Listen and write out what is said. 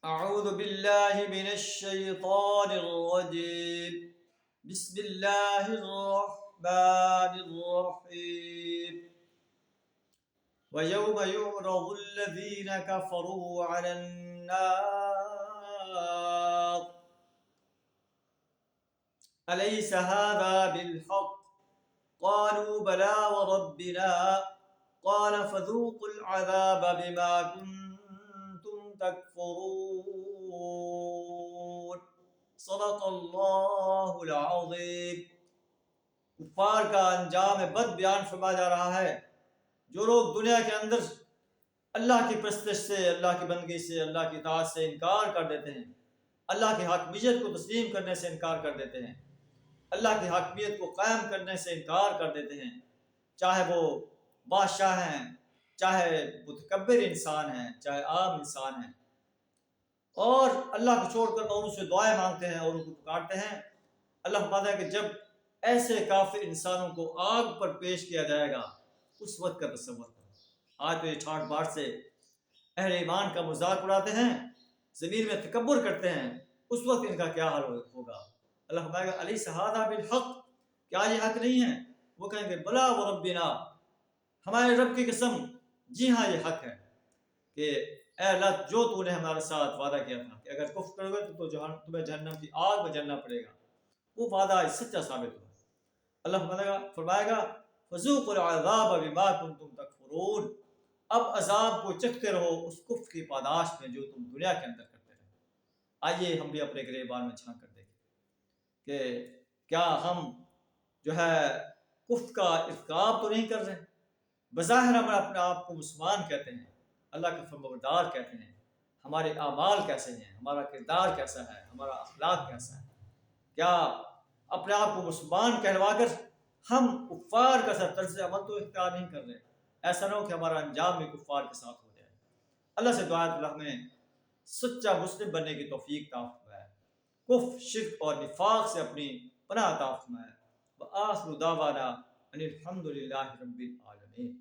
أعوذ بالله من الشيطان الرجيم. بسم الله الرحمن الرحيم. ويوم يعرض الذين كفروا على النار أليس هذا بالحق؟ قالوا بلى وربنا قال فذوقوا العذاب بما كنتم تكفرون. صدق اللہ العظیم. کفار کا انجام بد بیان فرمایا جا رہا ہے. جو لوگ دنیا کے اندر اللہ کی پرستش سے، اللہ کی بندگی سے، اللہ کی اطاعت سے انکار کر دیتے ہیں، اللہ کی حاکمیت کو تسلیم کرنے سے انکار کر دیتے ہیں، اللہ کی حاکمیت کو قائم کرنے سے انکار کر دیتے ہیں، چاہے وہ بادشاہ ہیں، چاہے متکبر انسان ہیں، چاہے عام انسان ہیں، اور اللہ کو چھوڑ کر اور ان سے دعائیں مانگتے ہیں اور ان کو پکارتے ہیں. اللہ فرماتا ہے کہ جب ایسے کافر انسانوں کو آگ پر پیش کیا جائے گا اس وقت کا تصور کرو. آج تو یہ ٹھاٹ باٹ سے اہل ایمان کا مذاق اڑاتے ہیں، زمین میں تکبر کرتے ہیں، اس وقت ان کا کیا حال ہوگا. اللہ فرمائے گا الیس ھذا بالحق، کیا یہ حق نہیں ہے؟ وہ کہیں گے بلا وربنا، ہمارے رب کی قسم، جی ہاں یہ حق ہے کہ اے اللہ جو تو نے ہمارے ساتھ وعدہ کیا تھا کہ اگر کفر کرو گے تو تمہیں جہنم کی آگ میں جلنا پڑے گا، وہ وعدہ سچا ثابت ہوا. اللہ فرمائے گا فذوقوا العذاب بما کنتم تکفرون، اب عذاب کو چکھتے رہو اس کفر کی پاداش میں جو تم دنیا کے اندر کرتے رہے. آئیے ہم بھی اپنے گریبان میں جھانک کر دیکھیں کہ کیا ہم جو ہے کفر کا ارتکاب تو نہیں کر رہے. بظاہر ہم اپنے آپ کو مسلمان کہتے ہیں، اللہ کا فرمانبردار کہتے ہیں، ہمارے اعمال کیسے ہیں، ہمارا کردار کیسا ہے، ہمارا اخلاق کیسا ہے. کیا اپنے آپ کو مسلمان کہلوا کر ہم کفار کا طرز عمل تو اختیار نہیں کر رہے؟ ایسا نہ ہو کہ ہمارا انجام بھی کفار کے ساتھ ہو جائے. اللہ سے دعا ہے اللہ ہمیں سچا مسلم بننے کی توفیق عطا فرمائے، کفر، شرک اور نفاق سے اپنی پناہ عطا فرمائے. وآخر دعوانا ان الحمد للہ رب العالمین.